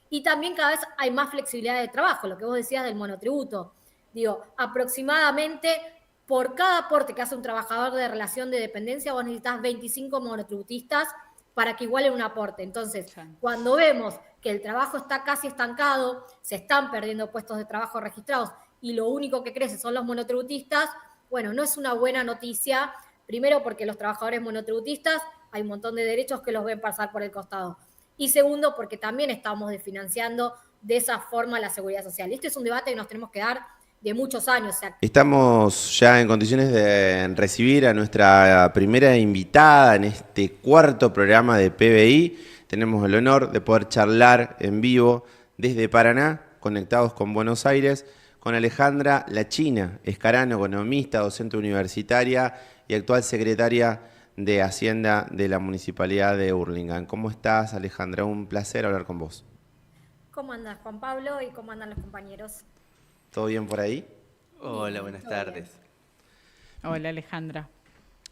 Y también cada vez hay más flexibilidad de trabajo, lo que vos decías del monotributo. Digo, aproximadamente por cada aporte que hace un trabajador de relación de dependencia, vos necesitas 25 monotributistas para que igualen un aporte. Entonces, Sí. cuando vemos que el trabajo está casi estancado, se están perdiendo puestos de trabajo registrados y lo único que crece son los monotributistas, bueno, no es una buena noticia. Primero, porque los trabajadores monotributistas hay un montón de derechos que los ven pasar por el costado. Y segundo, porque también estamos desfinanciando de esa forma la seguridad social. Este es un debate que nos tenemos que dar de muchos años. O sea, Estamos ya en condiciones de recibir a nuestra primera invitada en este cuarto programa de PBI. Tenemos el honor de poder charlar en vivo desde Paraná, conectados con Buenos Aires, con Alejandra La China Escarano, economista, docente universitaria y actual secretaria de Hacienda de la Municipalidad de Hurlingham. ¿Cómo estás, Alejandra? Un placer hablar con vos. ¿cómo andas, Juan Pablo? ¿Y cómo andan los compañeros? ¿Todo bien por ahí? Hola, Bien, buenas todo bien. tardes. Hola Alejandra.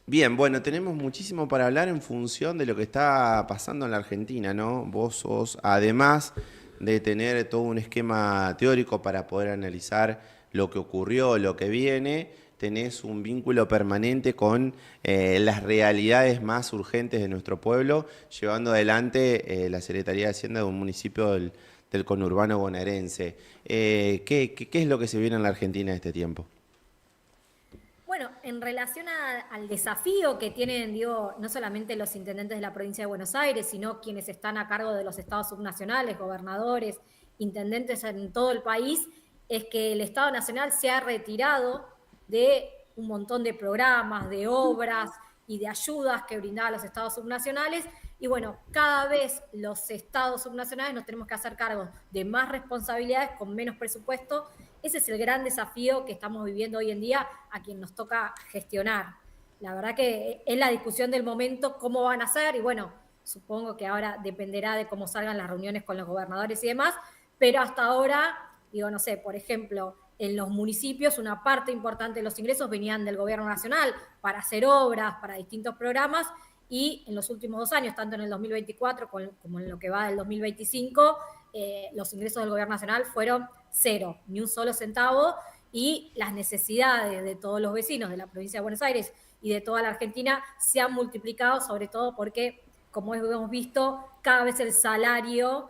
Bien, bueno, tenemos muchísimo para hablar en función de lo que está pasando en la Argentina, ¿no? Vos sos, además de tener todo un esquema teórico para poder analizar lo que ocurrió, lo que viene, tenés un vínculo permanente con las realidades más urgentes de nuestro pueblo, llevando adelante la Secretaría de Hacienda de un municipio del conurbano bonaerense. ¿Qué es lo que se viene en la Argentina en este tiempo? Bueno, en relación al desafío que tienen, digo, no solamente los intendentes de la provincia de Buenos Aires, sino quienes están a cargo de los estados subnacionales, gobernadores, intendentes en todo el país, es que el Estado Nacional se ha retirado de un montón de programas, de obras y de ayudas que brindaban los estados subnacionales. Y bueno, cada vez los estados subnacionales nos tenemos que hacer cargo de más responsabilidades con menos presupuesto. Ese es el gran desafío que estamos viviendo hoy en día a quien nos toca gestionar. La verdad que es la discusión del momento, cómo van a ser, y bueno, supongo que ahora dependerá de cómo salgan las reuniones con los gobernadores y demás, pero hasta ahora, digo, no sé, por ejemplo, en los municipios una parte importante de los ingresos venían del gobierno nacional para hacer obras, para distintos programas, y en los últimos 2 años, tanto en el 2024 como en lo que va del 2025, los ingresos del gobierno nacional fueron cero, ni un solo centavo, y las necesidades de todos los vecinos de la provincia de Buenos Aires y de toda la Argentina se han multiplicado, sobre todo porque, como hemos visto, cada vez el salario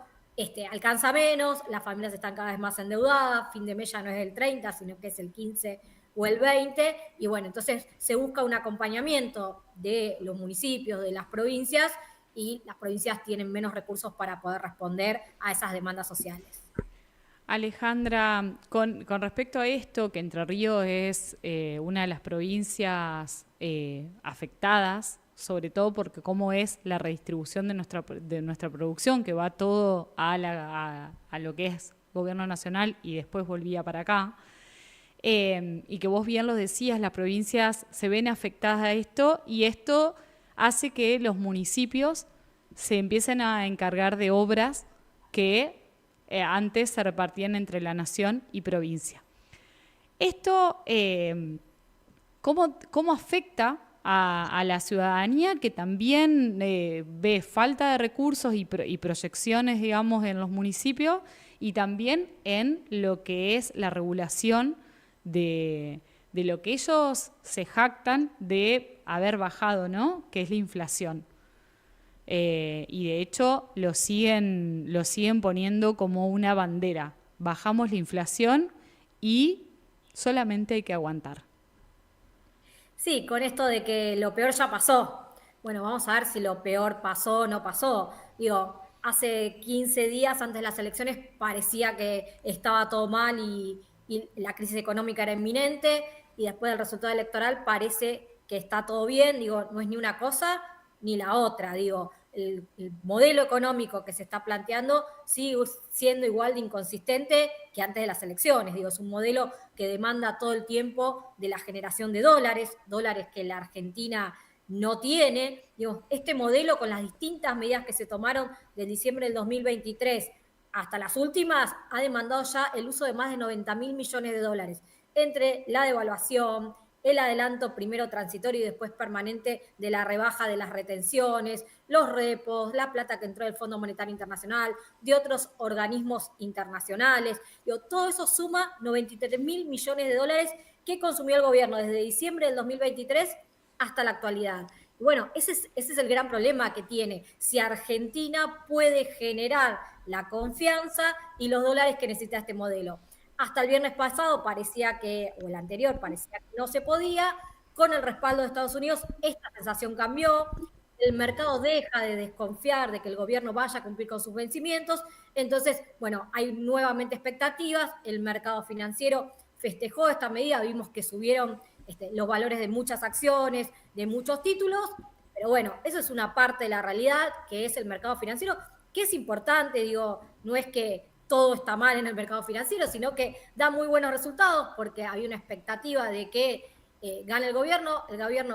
alcanza menos, las familias están cada vez más endeudadas, fin de mes ya no es el 30, sino que es el 15 o el 20, y bueno, entonces se busca un acompañamiento de los municipios, de las provincias, y las provincias tienen menos recursos para poder responder a esas demandas sociales. Alejandra, con respecto a esto, que Entre Ríos es una de las provincias afectadas, sobre todo porque cómo es la redistribución de nuestra producción, que va todo a lo que es gobierno nacional y después volvía para acá, y que vos bien lo decías, las provincias se ven afectadas a esto y esto hace que los municipios se empiecen a encargar de obras que antes se repartían entre la nación y provincia. Esto, ¿cómo afecta a la ciudadanía que también ve falta de recursos y proyecciones, digamos, en los municipios y también en lo que es la regulación de lo que ellos se jactan de haber bajado, ¿no? Que es la inflación. Y de hecho lo siguen poniendo como una bandera. Bajamos la inflación y solamente hay que aguantar. Sí, con esto de que lo peor ya pasó. Bueno, vamos a ver si lo peor pasó o no pasó. Digo, hace 15 días antes de las elecciones parecía que estaba todo mal y la crisis económica era inminente, y después del resultado electoral parece que está todo bien. Digo, no es ni una cosa ni la otra. Digo, el modelo económico que se está planteando sigue siendo igual de inconsistente que antes de las elecciones. Digo, es un modelo que demanda todo el tiempo de la generación de dólares, dólares que la Argentina no tiene. Digo, este modelo, con las distintas medidas que se tomaron de diciembre del 2023 hasta las últimas, ha demandado ya el uso de más de 90.000 millones de dólares, entre la devaluación, el adelanto primero transitorio y después permanente de la rebaja de las retenciones, los repos, la plata que entró del Fondo Monetario Internacional, de otros organismos internacionales. Todo eso suma 93.000 millones de dólares que consumió el gobierno desde diciembre del 2023 hasta la actualidad. Y bueno, ese es el gran problema que tiene. Si Argentina puede generar la confianza y los dólares que necesita este modelo. Hasta el viernes pasado parecía que, o el anterior, parecía que no se podía. Con el respaldo de Estados Unidos, esta sensación cambió. El mercado deja de desconfiar de que el gobierno vaya a cumplir con sus vencimientos. Entonces, bueno, hay nuevamente expectativas. El mercado financiero festejó esta medida. Vimos que subieron los valores de muchas acciones, de muchos títulos. Pero bueno, eso es una parte de la realidad que es el mercado financiero, que es importante, digo, no es que todo está mal en el mercado financiero, sino que da muy buenos resultados porque había una expectativa de que gane el gobierno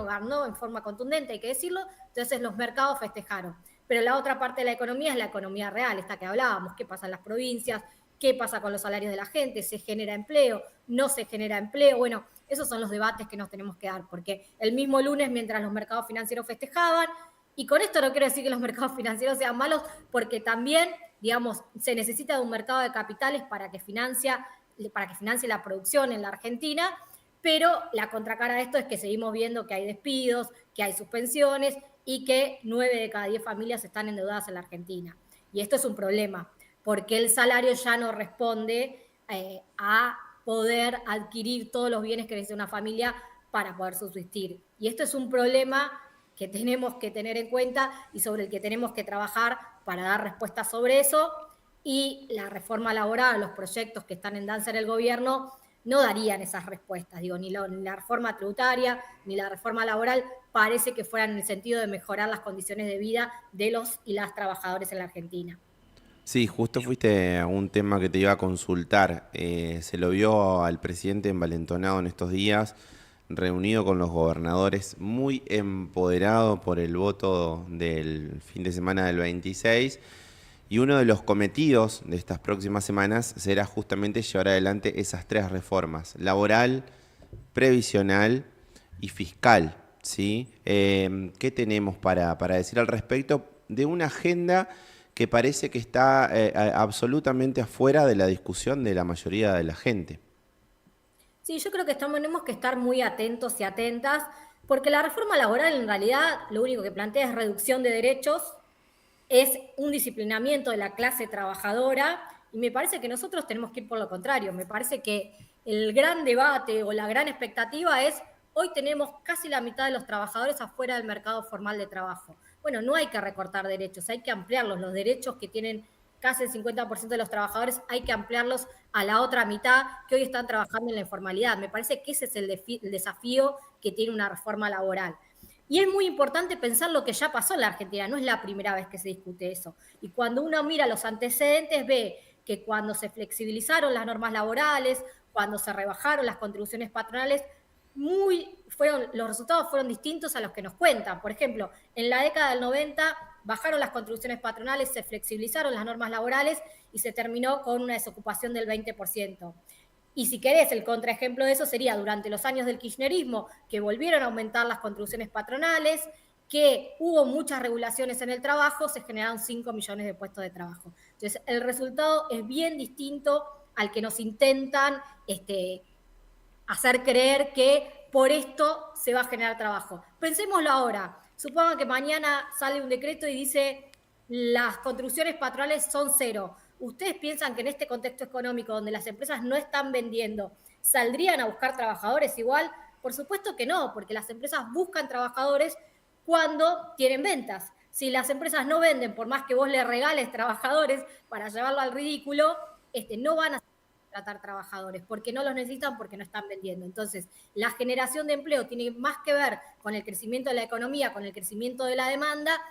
ganó en forma contundente, hay que decirlo, entonces los mercados festejaron. Pero la otra parte de la economía es la economía real, esta que hablábamos, qué pasa en las provincias, qué pasa con los salarios de la gente, se genera empleo, no se genera empleo, bueno, esos son los debates que nos tenemos que dar, porque el mismo lunes, mientras los mercados financieros festejaban, y con esto no quiero decir que los mercados financieros sean malos, porque también, digamos, se necesita de un mercado de capitales para que financie la producción en la Argentina, pero la contracara de esto es que seguimos viendo que hay despidos, que hay suspensiones y que 9 de cada 10 familias están endeudadas en la Argentina. Y esto es un problema, porque el salario ya no responde a poder adquirir todos los bienes que necesita una familia para poder subsistir. Y esto es un problema que tenemos que tener en cuenta y sobre el que tenemos que trabajar para dar respuestas sobre eso. Y la reforma laboral, los proyectos que están en danza en el gobierno, no darían esas respuestas. Digo, ni la reforma tributaria, ni la reforma laboral parece que fueran en el sentido de mejorar las condiciones de vida de los y las trabajadores en la Argentina. Sí, justo fuiste a un tema que te iba a consultar. Se lo vio al presidente envalentonado en estos días, reunido con los gobernadores, muy empoderado por el voto del fin de semana del 26. Y uno de los cometidos de estas próximas semanas será justamente llevar adelante esas 3 reformas: laboral, previsional y fiscal, ¿sí? ¿Qué tenemos para decir al respecto de una agenda que parece que está absolutamente afuera de la discusión de la mayoría de la gente? Sí, yo creo que tenemos que estar muy atentos y atentas, porque la reforma laboral en realidad lo único que plantea es reducción de derechos, es un disciplinamiento de la clase trabajadora, y me parece que nosotros tenemos que ir por lo contrario. Me parece que el gran debate o la gran expectativa es, hoy tenemos casi la mitad de los trabajadores afuera del mercado formal de trabajo. Bueno, no hay que recortar derechos, hay que ampliarlos. Los derechos que tienen casi el 50% de los trabajadores hay que ampliarlos a la otra mitad que hoy están trabajando en la informalidad. Me parece que ese es el desafío que tiene una reforma laboral. Y es muy importante pensar lo que ya pasó en la Argentina, no es la primera vez que se discute eso. Y cuando uno mira los antecedentes, ve que cuando se flexibilizaron las normas laborales, cuando se rebajaron las contribuciones patronales, los resultados fueron distintos a los que nos cuentan. Por ejemplo, en la década del 90 bajaron las contribuciones patronales, se flexibilizaron las normas laborales y se terminó con una desocupación del 20%. Y si querés, el contraejemplo de eso sería durante los años del kirchnerismo, que volvieron a aumentar las contribuciones patronales, que hubo muchas regulaciones en el trabajo, se generaron 5 millones de puestos de trabajo. Entonces, el resultado es bien distinto al que nos intentan hacer creer que por esto se va a generar trabajo. Pensémoslo ahora. Supongan que mañana sale un decreto y dice las contribuciones patronales son 0. ¿Ustedes piensan que en este contexto económico donde las empresas no están vendiendo, saldrían a buscar trabajadores igual? Por supuesto que no, porque las empresas buscan trabajadores cuando tienen ventas. Si las empresas no venden, por más que vos le regales trabajadores para llevarlo al ridículo, no van a tratar trabajadores, porque no los necesitan, porque no están vendiendo. Entonces, la generación de empleo tiene más que ver con el crecimiento de la economía, con el crecimiento de la demanda,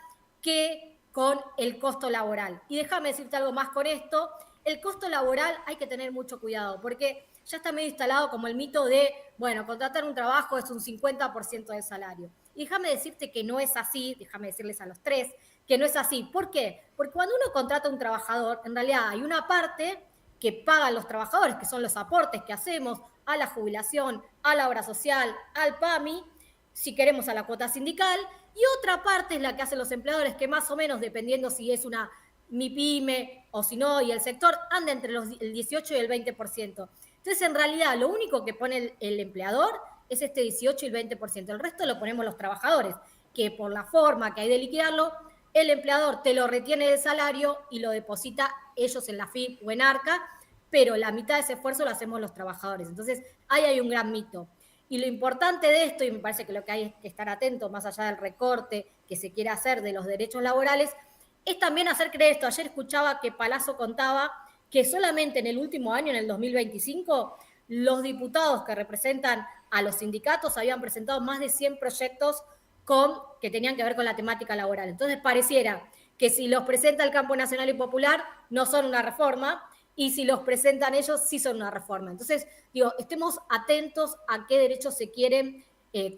que con el costo laboral. Y déjame decirte algo más con esto, el costo laboral hay que tener mucho cuidado, porque ya está medio instalado como el mito de, bueno, contratar un trabajo es un 50% del salario. Y déjame decirte que no es así, déjame decirles a los 3 que no es así. ¿Por qué? Porque cuando uno contrata a un trabajador, en realidad hay una parte que pagan los trabajadores, que son los aportes que hacemos a la jubilación, a la obra social, al PAMI, si queremos a la cuota sindical, y otra parte es la que hacen los empleadores, que más o menos, dependiendo si es una MIPYME o si no, y el sector, anda entre el 18 y el 20%. Entonces, en realidad, lo único que pone el empleador es este 18 y el 20%. El resto lo ponemos los trabajadores, que por la forma que hay de liquidarlo, el empleador te lo retiene del salario y lo deposita ellos en la FIP o en ARCA, pero la mitad de ese esfuerzo lo hacemos los trabajadores. Entonces, ahí hay un gran mito. Y lo importante de esto, y me parece que lo que hay es que estar atento, más allá del recorte que se quiere hacer de los derechos laborales, es también hacer creer esto. Ayer escuchaba que Palazzo contaba que solamente en el último año, en el 2025, los diputados que representan a los sindicatos habían presentado más de 100 proyectos que tenían que ver con la temática laboral. Entonces pareciera que si los presenta el campo nacional y popular no son una reforma, y si los presentan ellos sí son una reforma. Entonces, digo, estemos atentos a qué derechos se quieren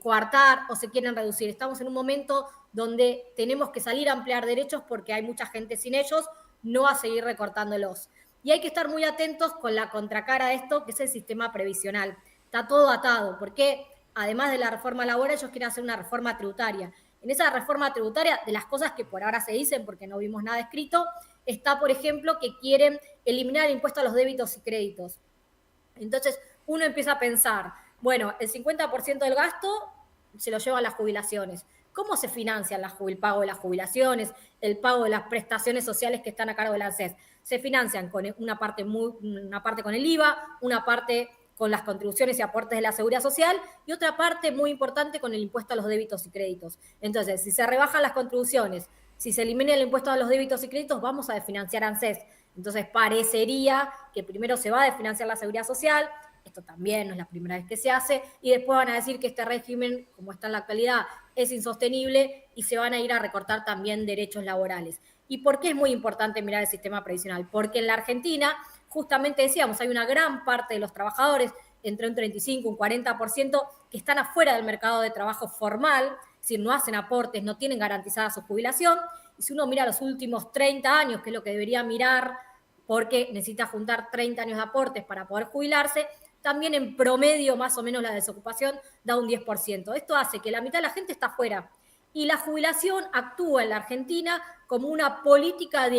coartar o se quieren reducir. Estamos en un momento donde tenemos que salir a ampliar derechos porque hay mucha gente sin ellos, no a seguir recortándolos. Y hay que estar muy atentos con la contracara de esto, que es el sistema previsional. Está todo atado, porque además de la reforma laboral, ellos quieren hacer una reforma tributaria. En esa reforma tributaria, de las cosas que por ahora se dicen, porque no vimos nada escrito, está, por ejemplo, que quieren eliminar el impuesto a los débitos y créditos. Entonces, uno empieza a pensar, bueno, el 50% del gasto se lo llevan las jubilaciones. ¿Cómo se financian el pago de las jubilaciones, el pago de las prestaciones sociales que están a cargo de la ANSES? Se financian con una parte con el IVA, una parte con las contribuciones y aportes de la Seguridad Social y otra parte muy importante con el impuesto a los débitos y créditos. Entonces, si se rebajan las contribuciones, si se elimina el impuesto a los débitos y créditos, vamos a desfinanciar ANSES. Entonces, parecería que primero se va a desfinanciar la Seguridad Social, esto también no es la primera vez que se hace, y después van a decir que este régimen, como está en la actualidad, es insostenible y se van a ir a recortar también derechos laborales. ¿Y por qué es muy importante mirar el sistema previsional? Porque en la Argentina, justamente decíamos, hay una gran parte de los trabajadores, entre un 35 y un 40%, que están afuera del mercado de trabajo formal, es decir, no hacen aportes, no tienen garantizada su jubilación. Y si uno mira los últimos 30 años, que es lo que debería mirar, porque necesita juntar 30 años de aportes para poder jubilarse, también en promedio más o menos la desocupación da un 10%. Esto hace que la mitad de la gente está afuera. Y la jubilación actúa en la Argentina como una política de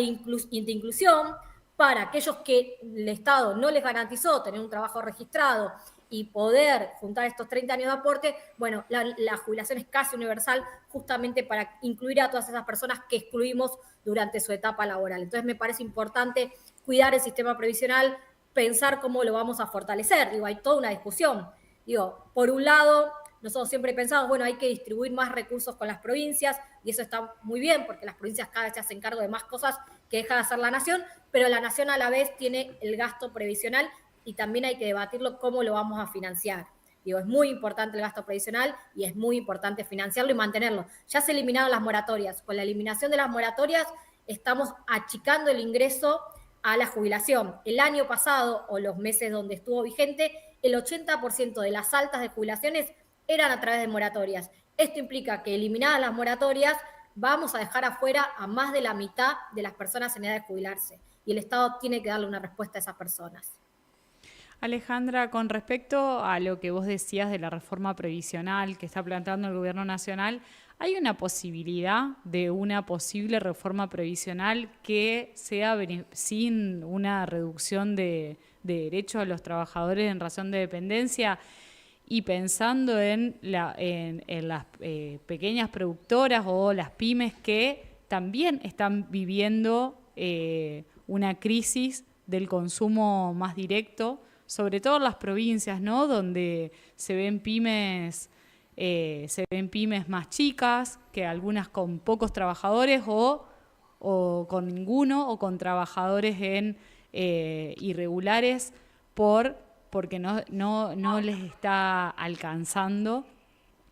inclusión para aquellos que el Estado no les garantizó tener un trabajo registrado y poder juntar estos 30 años de aporte. Bueno, la jubilación es casi universal justamente para incluir a todas esas personas que excluimos durante su etapa laboral. Entonces me parece importante cuidar el sistema previsional, pensar cómo lo vamos a fortalecer. Digo, hay toda una discusión. Digo, por un lado, nosotros siempre pensamos, bueno, hay que distribuir más recursos con las provincias, y eso está muy bien, porque las provincias cada vez se hacen cargo de más cosas que deja de hacer la nación, pero la nación a la vez tiene el gasto previsional y también hay que debatirlo cómo lo vamos a financiar. Digo, es muy importante el gasto previsional y es muy importante financiarlo y mantenerlo. Ya se eliminaron las moratorias. Con la eliminación de las moratorias estamos achicando el ingreso a la jubilación. El año pasado, o los meses donde estuvo vigente, el 80% de las altas de jubilaciones eran a través de moratorias. Esto implica que eliminadas las moratorias, vamos a dejar afuera a más de la mitad de las personas en edad de jubilarse. Y el Estado tiene que darle una respuesta a esas personas. Alejandra, con respecto a lo que vos decías de la reforma previsional que está planteando el Gobierno Nacional, ¿hay una posibilidad de una posible reforma previsional que sea sin una reducción de derechos a los trabajadores en razón de dependencia? Y pensando en las pequeñas productoras o las pymes que también están viviendo una crisis del consumo más directo, sobre todo en las provincias, ¿no? Donde se ven pymes más chicas, que algunas con pocos trabajadores o con ninguno, o con trabajadores irregulares porque no les está alcanzando,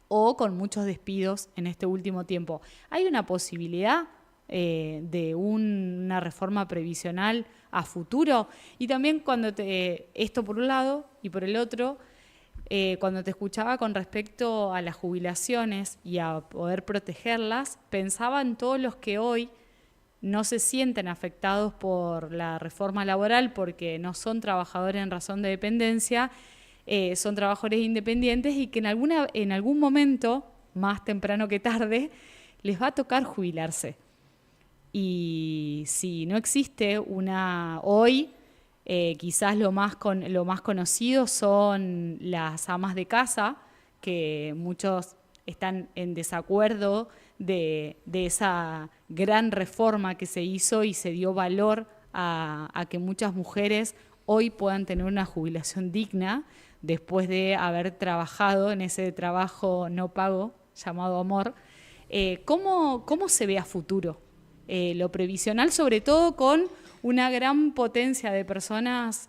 o con muchos despidos en este último tiempo. ¿Hay una posibilidad de una reforma previsional a futuro? Y también esto por un lado, y por el otro, cuando te escuchaba con respecto a las jubilaciones y a poder protegerlas, pensaba en todos los que hoy no se sienten afectados por la reforma laboral porque no son trabajadores en razón de dependencia son trabajadores independientes y que en algún momento, más temprano que tarde, les va a tocar jubilarse. Y si no existe hoy, quizás lo más conocido son las amas de casa, que muchos están en desacuerdo de esa gran reforma que se hizo y se dio valor a que muchas mujeres hoy puedan tener una jubilación digna después de haber trabajado en ese trabajo no pago llamado amor. ¿Cómo se ve a futuro lo previsional, sobre todo con una gran potencia de personas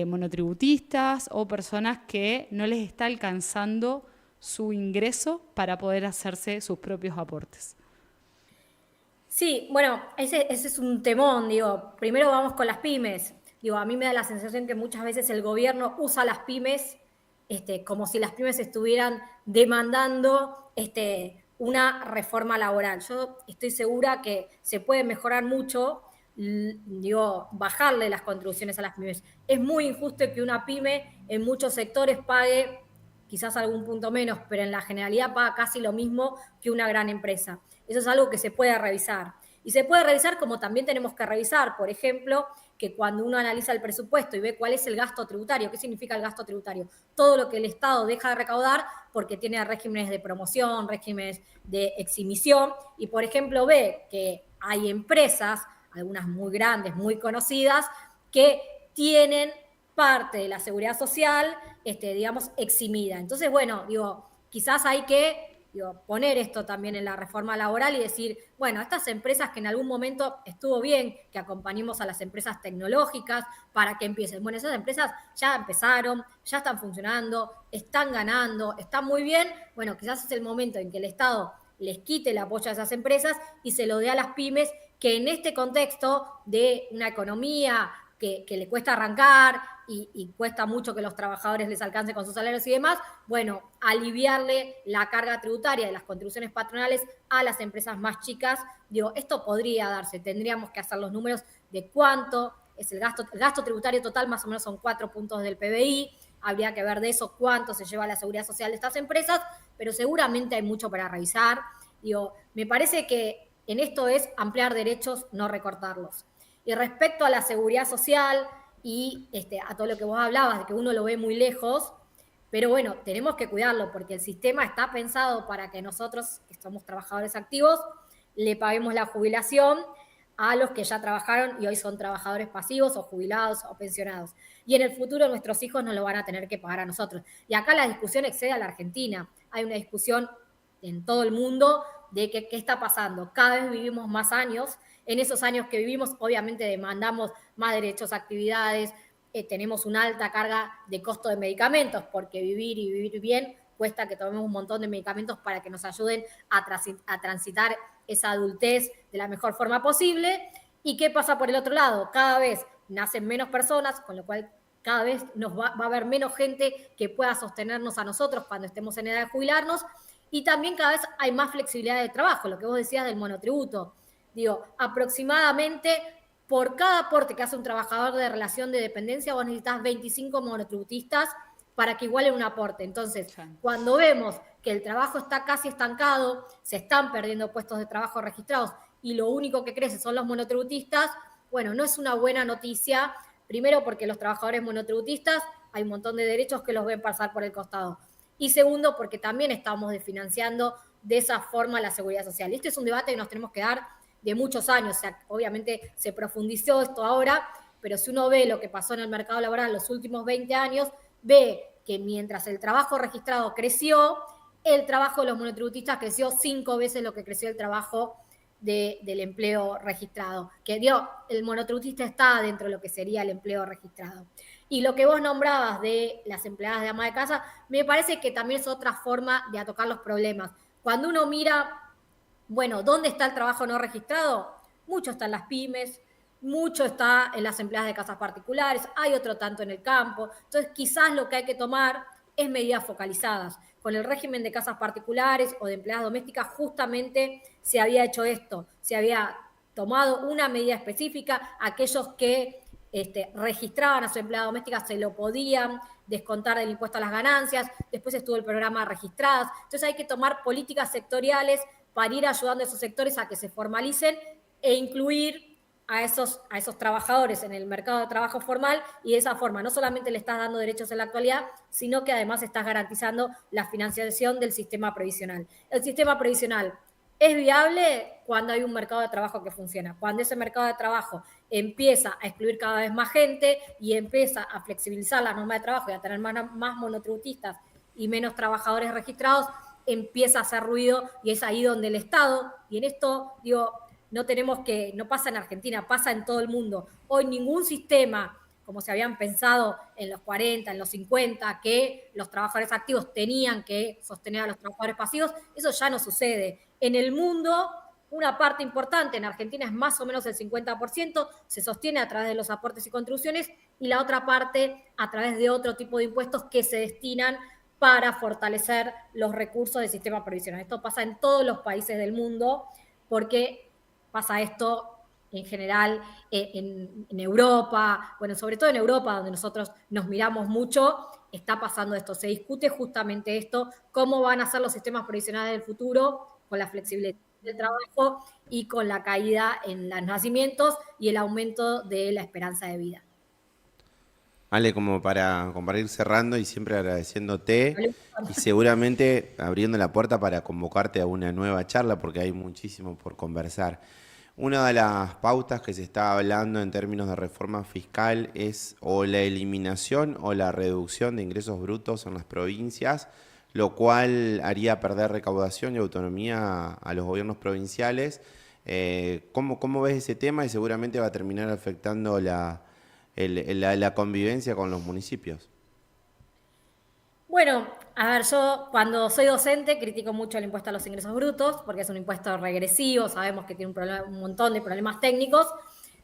monotributistas o personas que no les está alcanzando su ingreso para poder hacerse sus propios aportes? Sí, bueno, ese es un temón, digo. Primero vamos con las pymes. Digo, a mí me da la sensación que muchas veces el gobierno usa las pymes como si las pymes estuvieran demandando una reforma laboral. Yo estoy segura que se puede mejorar mucho, digo, bajarle las contribuciones a las pymes. Es muy injusto que una pyme en muchos sectores pague quizás algún punto menos, pero en la generalidad paga casi lo mismo que una gran empresa. Eso es algo que se puede revisar. Y se puede revisar como también tenemos que revisar, por ejemplo, que cuando uno analiza el presupuesto y ve cuál es el gasto tributario, ¿qué significa el gasto tributario? Todo lo que el Estado deja de recaudar porque tiene regímenes de promoción, regímenes de exhibición, y por ejemplo ve que hay empresas, algunas muy grandes, muy conocidas, que tienen parte de la seguridad social, digamos, eximida. Entonces, bueno, digo, quizás hay que poner esto también en la reforma laboral y decir, bueno, estas empresas que en algún momento estuvo bien que acompañemos a las empresas tecnológicas para que empiecen. Bueno, esas empresas ya empezaron, ya están funcionando, están ganando, están muy bien. Bueno, quizás es el momento en que el Estado les quite el apoyo a esas empresas y se lo dé a las pymes que en este contexto de una economía que le cuesta arrancar y cuesta mucho que los trabajadores les alcance con sus salarios y demás, bueno, aliviarle la carga tributaria de las contribuciones patronales a las empresas más chicas. Digo, esto podría darse, tendríamos que hacer los números de cuánto es el gasto tributario total, más o menos son 4 puntos del PBI, habría que ver de eso cuánto se lleva a la seguridad social de estas empresas, pero seguramente hay mucho para revisar. Digo, me parece que en esto es ampliar derechos, no recortarlos. Y respecto a la seguridad social y a todo lo que vos hablabas, de que uno lo ve muy lejos, pero bueno, tenemos que cuidarlo porque el sistema está pensado para que nosotros, que somos trabajadores activos, le paguemos la jubilación a los que ya trabajaron y hoy son trabajadores pasivos o jubilados o pensionados. Y en el futuro nuestros hijos nos lo van a tener que pagar a nosotros. Y acá la discusión excede a la Argentina. Hay una discusión en todo el mundo de qué está pasando. Cada vez vivimos más años. En esos años que vivimos, obviamente demandamos más derechos, actividades, tenemos una alta carga de costo de medicamentos, porque vivir y vivir bien cuesta que tomemos un montón de medicamentos para que nos ayuden a transitar esa adultez de la mejor forma posible. ¿Y qué pasa por el otro lado? Cada vez nacen menos personas, con lo cual cada vez va a haber menos gente que pueda sostenernos a nosotros cuando estemos en edad de jubilarnos, y también cada vez hay más flexibilidad de trabajo, lo que vos decías del monotributo. Digo, aproximadamente por cada aporte que hace un trabajador de relación de dependencia, vos necesitas 25 monotributistas para que igualen un aporte. Entonces, cuando vemos que el trabajo está casi estancado, se están perdiendo puestos de trabajo registrados y lo único que crece son los monotributistas, bueno, no es una buena noticia. Primero, porque los trabajadores monotributistas hay un montón de derechos que los ven pasar por el costado. Y segundo, porque también estamos desfinanciando de esa forma la seguridad social. Y este es un debate que nos tenemos que dar de muchos años. O sea, obviamente se profundizó esto ahora, pero si uno ve lo que pasó en el mercado laboral los últimos 20 años, ve que mientras el trabajo registrado creció, el trabajo de los monotributistas creció 5 veces lo que creció el trabajo del empleo registrado. Que el monotributista está dentro de lo que sería el empleo registrado. Y lo que vos nombrabas de las empleadas de ama de casa, me parece que también es otra forma de atacar los problemas. Cuando uno mira, bueno, ¿dónde está el trabajo no registrado? Mucho está en las pymes, mucho está en las empleadas de casas particulares, hay otro tanto en el campo. Entonces, quizás lo que hay que tomar es medidas focalizadas. Con el régimen de casas particulares o de empleadas domésticas, justamente se había hecho esto, se había tomado una medida específica, aquellos que registraban a su empleada doméstica, se lo podían descontar del impuesto a las ganancias, después estuvo el programa Registradas. Entonces hay que tomar políticas sectoriales para ir ayudando a esos sectores a que se formalicen e incluir a esos trabajadores en el mercado de trabajo formal, y de esa forma no solamente le estás dando derechos en la actualidad, sino que además estás garantizando la financiación del sistema previsional. El sistema previsional es viable cuando hay un mercado de trabajo que funciona. Cuando ese mercado de trabajo empieza a excluir cada vez más gente y empieza a flexibilizar la norma de trabajo y a tener más monotributistas y menos trabajadores registrados, empieza a hacer ruido, y es ahí donde el Estado, y en esto digo, no pasa en Argentina, pasa en todo el mundo. Hoy ningún sistema, como se habían pensado en los 40, en los 50, que los trabajadores activos tenían que sostener a los trabajadores pasivos, eso ya no sucede. En el mundo, una parte importante, en Argentina es más o menos el 50%, se sostiene a través de los aportes y contribuciones, y la otra parte a través de otro tipo de impuestos que se destinan para fortalecer los recursos del sistema previsional. Esto pasa en todos los países del mundo, porque pasa esto en general en Europa, bueno, sobre todo en Europa, donde nosotros nos miramos mucho, está pasando esto. Se discute justamente esto, cómo van a ser los sistemas previsionales del futuro, con la flexibilidad del trabajo y con la caída en los nacimientos y el aumento de la esperanza de vida. Ale, como para ir cerrando y siempre agradeciéndote y seguramente abriendo la puerta para convocarte a una nueva charla, porque hay muchísimo por conversar. Una de las pautas que se está hablando en términos de reforma fiscal es o la eliminación o la reducción de ingresos brutos en las provincias, lo cual haría perder recaudación y autonomía a los gobiernos provinciales. ¿Cómo ves ese tema? Y seguramente va a terminar afectando la convivencia con los municipios. Bueno, a ver, yo cuando soy docente critico mucho el impuesto a los ingresos brutos, porque es un impuesto regresivo, sabemos que tiene un montón de problemas técnicos,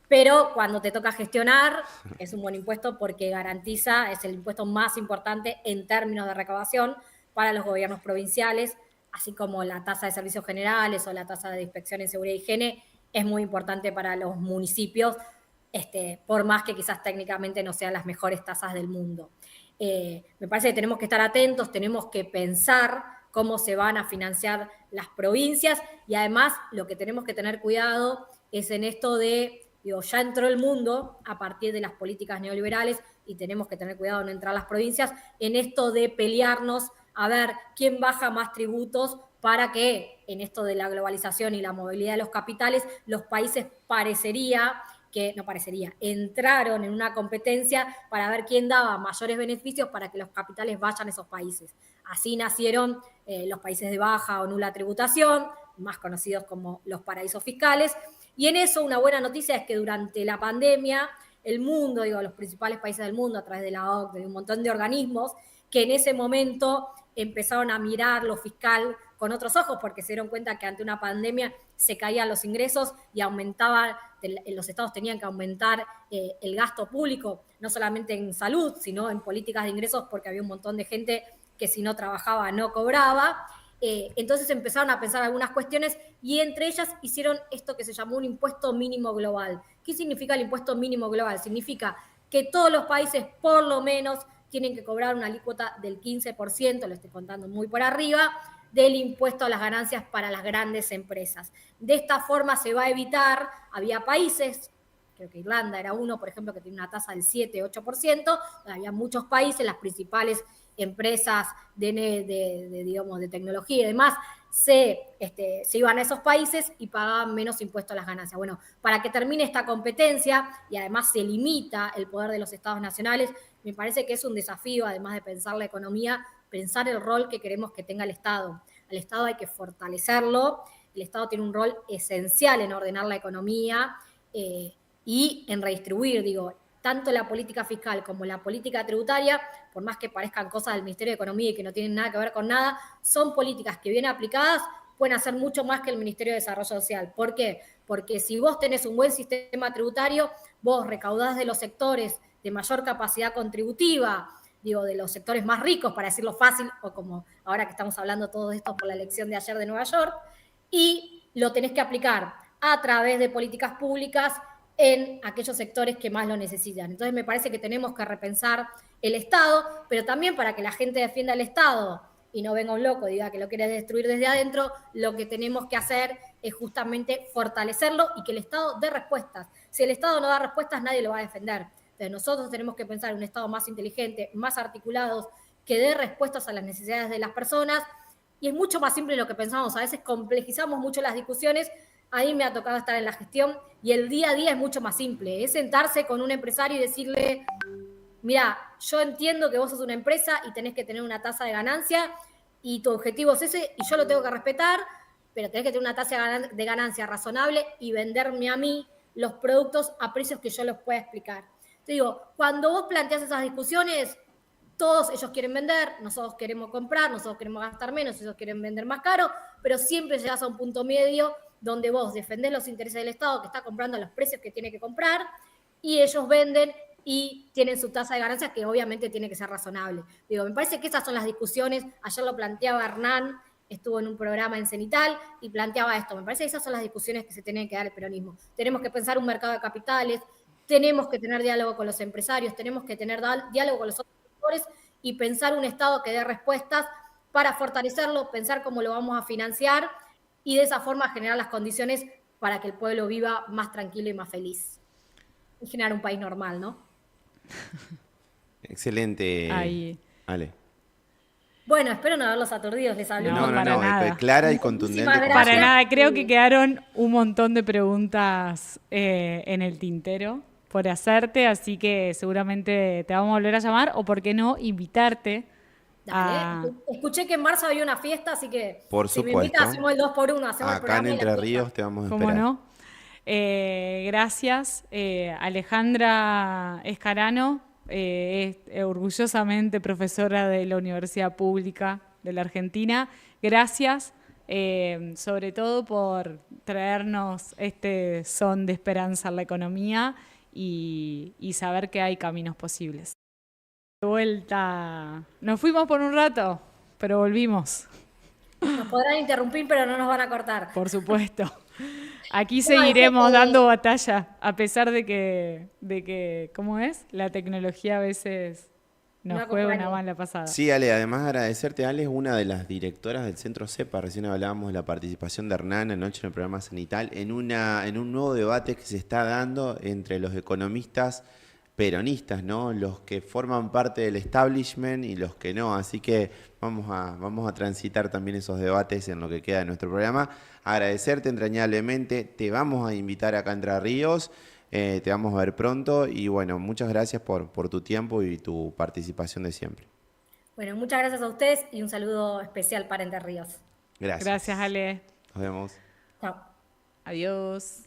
pero cuando te toca gestionar es un buen impuesto porque garantiza, es el impuesto más importante en términos de recaudación para los gobiernos provinciales, así como la tasa de servicios generales o la tasa de inspección en seguridad y higiene es muy importante para los municipios, por más que quizás técnicamente no sean las mejores tasas del mundo. Me parece que tenemos que estar atentos, tenemos que pensar cómo se van a financiar las provincias, y además lo que tenemos que tener cuidado es en esto de, ya entró el mundo a partir de las políticas neoliberales y tenemos que tener cuidado de no entrar las provincias, en esto de pelearnos a ver quién baja más tributos para que en esto de la globalización y la movilidad de los capitales, los países entraron en una competencia para ver quién daba mayores beneficios para que los capitales vayan a esos países. Así nacieron los países de baja o nula tributación, más conocidos como los paraísos fiscales, y en eso una buena noticia es que durante la pandemia el mundo, los principales países del mundo, a través de la OCDE, de un montón de organismos, que en ese momento empezaron a mirar lo fiscal con otros ojos, porque se dieron cuenta que ante una pandemia se caían los ingresos y aumentaba, los estados tenían que aumentar el gasto público, no solamente en salud, sino en políticas de ingresos, porque había un montón de gente que si no trabajaba no cobraba. Entonces empezaron a pensar algunas cuestiones y entre ellas hicieron esto que se llamó un impuesto mínimo global. ¿Qué significa el impuesto mínimo global? Significa que todos los países por lo menos tienen que cobrar una alícuota del 15%, lo estoy contando muy por arriba, del impuesto a las ganancias para las grandes empresas. De esta forma se va a evitar, había países, creo que Irlanda era uno, por ejemplo, que tiene una tasa del 7-8%, había muchos países, las principales empresas de tecnología y demás, se iban a esos países y pagaban menos impuestos a las ganancias. Bueno, para que termine esta competencia y además se limita el poder de los estados nacionales, me parece que es un desafío, además de pensar la economía, pensar el rol que queremos que tenga el Estado. Al Estado hay que fortalecerlo, el Estado tiene un rol esencial en ordenar la economía y en redistribuir, tanto la política fiscal como la política tributaria, por más que parezcan cosas del Ministerio de Economía y que no tienen nada que ver con nada, son políticas que bien aplicadas pueden hacer mucho más que el Ministerio de Desarrollo Social. ¿Por qué? Porque si vos tenés un buen sistema tributario, vos recaudás de los sectores de mayor capacidad contributiva, de los sectores más ricos, para decirlo fácil, o como ahora que estamos hablando todo esto por la elección de ayer de Nueva York, y lo tenés que aplicar a través de políticas públicas en aquellos sectores que más lo necesitan. Entonces me parece que tenemos que repensar el Estado, pero también para que la gente defienda el Estado y no venga un loco y diga que lo quiere destruir desde adentro, lo que tenemos que hacer es justamente fortalecerlo y que el Estado dé respuestas. Si el Estado no da respuestas, nadie lo va a defender. Entonces nosotros tenemos que pensar en un Estado más inteligente, más articulados, que dé respuestas a las necesidades de las personas, y es mucho más simple de lo que pensamos. A veces complejizamos mucho las discusiones. Ahí me ha tocado estar en la gestión y el día a día es mucho más simple. Es sentarse con un empresario y decirle, mira, yo entiendo que vos sos una empresa y tenés que tener una tasa de ganancia y tu objetivo es ese y yo lo tengo que respetar, pero tenés que tener una tasa de ganancia razonable y venderme a mí los productos a precios que yo los pueda explicar. Te digo, cuando vos planteás esas discusiones, todos ellos quieren vender, nosotros queremos comprar, nosotros queremos gastar menos, ellos quieren vender más caro, pero siempre llegás a un punto medio donde vos defendés los intereses del Estado que está comprando a los precios que tiene que comprar y ellos venden y tienen su tasa de ganancias que obviamente tiene que ser razonable. Digo, me parece que esas son las discusiones. Ayer lo planteaba Hernán, estuvo en un programa en Cenital y planteaba esto. Me parece que esas son las discusiones que se tienen que dar el peronismo. Tenemos que pensar un mercado de capitales, tenemos que tener diálogo con los empresarios, tenemos que tener diálogo con los otros sectores y pensar un Estado que dé respuestas para fortalecerlo, pensar cómo lo vamos a financiar y de esa forma generar las condiciones para que el pueblo viva más tranquilo y más feliz. Y generar un país normal, ¿no? Excelente, Ahí. Ale. Bueno, espero no haberlos aturdidos, les hablé No, un para montón. nada. Clara y Muchísimas contundente. gracias. Para nada, creo que quedaron un montón de preguntas en el tintero por hacerte, así que seguramente te vamos a volver a llamar o, por qué no, invitarte. Dale. Escuché que en marzo había una fiesta, así que Por si me invitas supuesto. hacemos el 2x1, hacemos el Acá en programa y la Entre fiesta. Ríos te vamos a ¿Cómo esperar. no? Gracias. Alejandra Escarano, es orgullosamente profesora de la Universidad Pública de la Argentina. Gracias, sobre todo por traernos este son de esperanza en la economía y saber que hay caminos posibles. De vuelta. Nos fuimos por un rato, pero volvimos. Nos podrán interrumpir, pero no nos van a cortar. Por supuesto. Aquí No, seguiremos es que, dando batalla, a pesar de que, ¿cómo es? La tecnología a veces nos No juega una acompaña. mala pasada. Sí, Ale, además agradecerte. Ale es una de las directoras del Centro CEPA. Recién hablábamos de la participación de Hernán anoche en el programa Cenital, en un nuevo debate que se está dando entre los economistas peronistas, ¿no? Los que forman parte del establishment y los que no. Así que vamos a transitar también esos debates en lo que queda de nuestro programa. Agradecerte entrañablemente. Te vamos a invitar acá a Entre Ríos. Te vamos a ver pronto y bueno, muchas gracias por tu tiempo y tu participación de siempre. Bueno, muchas gracias a ustedes y un saludo especial para Entre Ríos. Gracias. Gracias, Ale. Nos vemos. Chao. Adiós.